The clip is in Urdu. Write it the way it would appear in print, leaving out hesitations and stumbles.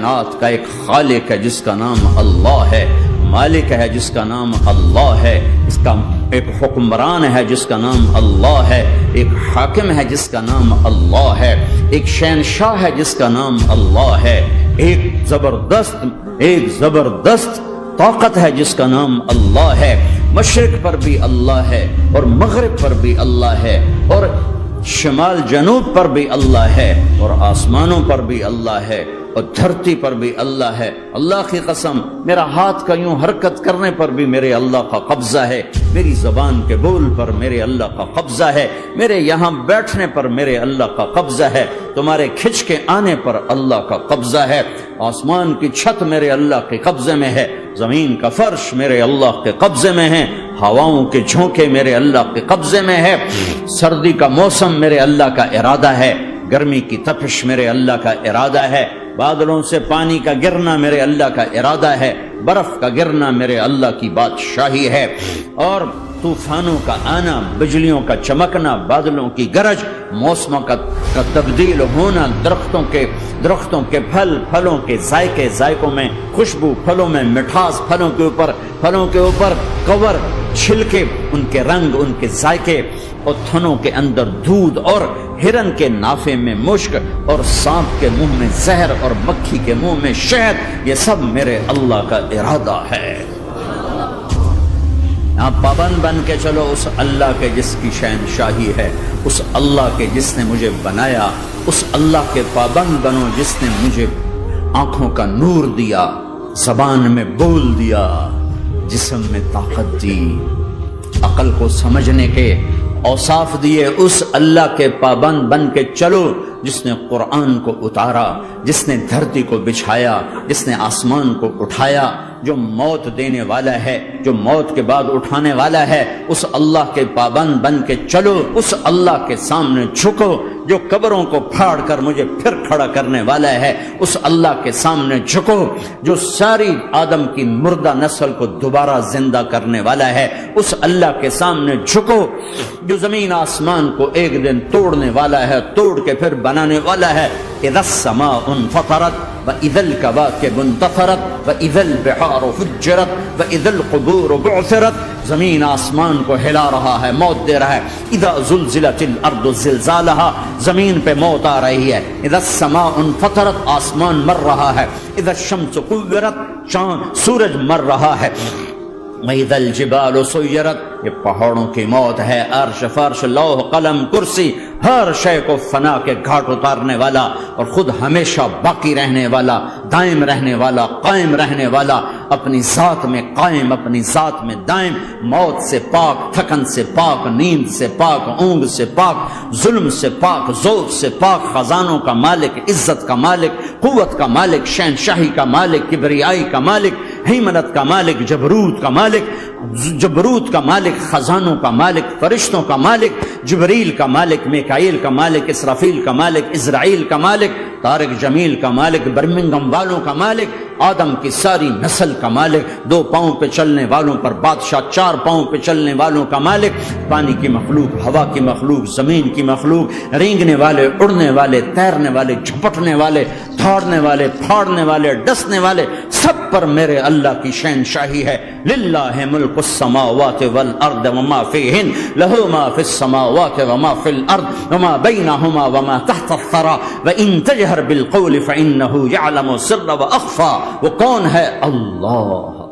کائنات کا ایک خالق ہے جس کا نام اللہ ہے، مالک ہے جس کا نام اللہ ہے، اس کا ایک حکمران ہے جس کا نام اللہ ہے، ایک حاکم ہے جس کا نام اللہ ہے، ایک شہنشاہ ہے جس کا نام اللہ ہے، ایک زبردست طاقت ہے جس کا نام اللہ ہے۔ مشرق پر بھی اللہ ہے اور مغرب پر بھی اللہ ہے اور شمال جنوب پر بھی اللہ ہے اور آسمانوں پر بھی اللہ ہے اور دھرتی پر بھی اللہ ہے۔ اللہ کی قسم، میرا ہاتھ کا یوں حرکت کرنے پر بھی میرے اللہ کا قبضہ ہے، میری زبان کے بول پر میرے اللہ کا قبضہ ہے، میرے یہاں بیٹھنے پر میرے اللہ کا قبضہ ہے، تمہارے کھچ کے آنے پر اللہ کا قبضہ ہے۔ آسمان کی چھت میرے اللہ کے قبضے میں ہے، زمین کا فرش میرے اللہ کے قبضے میں ہے، ہواؤں کے جھونکے میرے اللہ کے قبضے میں ہے، سردی کا موسم میرے اللہ کا ارادہ ہے، گرمی کی تپش میرے اللہ کا ارادہ ہے، بادلوں سے پانی کا گرنا میرے اللہ کا ارادہ ہے، برف کا گرنا میرے اللہ کی بادشاہی ہے، اور طوفانوں کا آنا، بجلیوں کا چمکنا، بادلوں کی گرج، موسموں کا تبدیل ہونا، درختوں کے پھلوں کے ذائقوں میں خوشبو، پھلوں میں مٹھاس، پھلوں کے اوپر کور، چھلکے، ان کے رنگ، ان کے ذائقے، اور تھنوں کے اندر دودھ، اور ہرن کے نافے میں مشک، اور سانپ کے منہ میں زہر، اور مکھی کے منہ میں شہد، یہ سب میرے اللہ کا ارادہ ہے۔ آپ پابند بن کے چلو اس اللہ کے جس کی شہنشاہی ہے، اس اللہ کے جس نے مجھے بنایا، اس اللہ کے پابند بنو جس نے مجھے آنکھوں کا نور دیا، زبان میں بول دیا، جسم میں طاقت دی، عقل کو سمجھنے کے اوصاف دیے۔ اس اللہ کے پابند بن کے چلو جس نے قرآن کو اتارا، جس نے دھرتی کو بچھایا، جس نے آسمان کو اٹھایا، جو موت دینے والا ہے، جو موت کے بعد اٹھانے والا ہے، اس اللہ کے پابند بن کے چلو، اس اللہ کے سامنے جھکو جو قبروں کو پھاڑ کر مجھے پھر کھڑا کرنے والا ہے، اس اللہ کے سامنے جھکو جو ساری آدم کی مردہ نسل کو دوبارہ زندہ کرنے والا ہے، اس اللہ کے سامنے جھکو جو زمین آسمان کو ایک دن توڑنے والا ہے، توڑ کے پھر بنانے والا ہے۔ اذا السماء انفطرت واذا الكواكب انتثرت واذا البحار فجرت واذا القبور بعثرت، زمین آسمان کو ہلا رہا ہے، موت دے رہا ہے۔ اذا زلزلت الارض زلزالها، زمین پہ موت آ رہی ہے۔ اذا السماء انفطرت، آسمان مر رہا ہے۔ اذا الشمس كورت، چاند سورج مر رہا ہے۔ وَإِذَا الْجِبَالُ سُيِّرَتْ، یہ پہاڑوں کی موت ہے۔ عرش، فرش، لوح، قلم، کرسی، ہر شے کو فنا کے گھاٹ اتارنے والا اور خود ہمیشہ باقی رہنے والا، دائم رہنے والا، قائم رہنے والا، اپنی ذات میں قائم، اپنی ذات میں دائم، موت سے پاک، تھکن سے پاک، نیند سے پاک، اونگ سے پاک، ظلم سے پاک، ذوق سے پاک، خزانوں کا مالک، عزت کا مالک، قوت کا مالک، شہنشاہی کا مالک، کبریائی کا مالک، ہیمنت کا مالک، جبروت کا مالک، خزانوں کا مالک، فرشتوں کا مالک، جبریل کا مالک، میکائیل کا مالک، اسرافیل کا مالک، اسرائیل کا مالک، طارق جمیل کا مالک، برمنگم والوں کا مالک، آدم کی ساری نسل کا مالک، 2 پاؤں پہ چلنے والوں پر بادشاہ، 4 پاؤں پہ چلنے والوں کا مالک، پانی کی مخلوق، ہوا کی مخلوق، زمین کی مخلوق، رینگنے والے، اڑنے والے، تیرنے والے، جھپٹنے والے، دوڑنے والے، پھاڑنے والے، ڈسنے والے، سب پر میرے اللہ کی شہنشاہی ہے۔ للہ ملک السماوات والارض وما فیہن، لہ ما فی السماوات وما فی الارض وما بینہما وما تحت الثری وان تجہر بالقول فانہ یعلم السر واخفی۔ وہ کون ہے؟ اللہ۔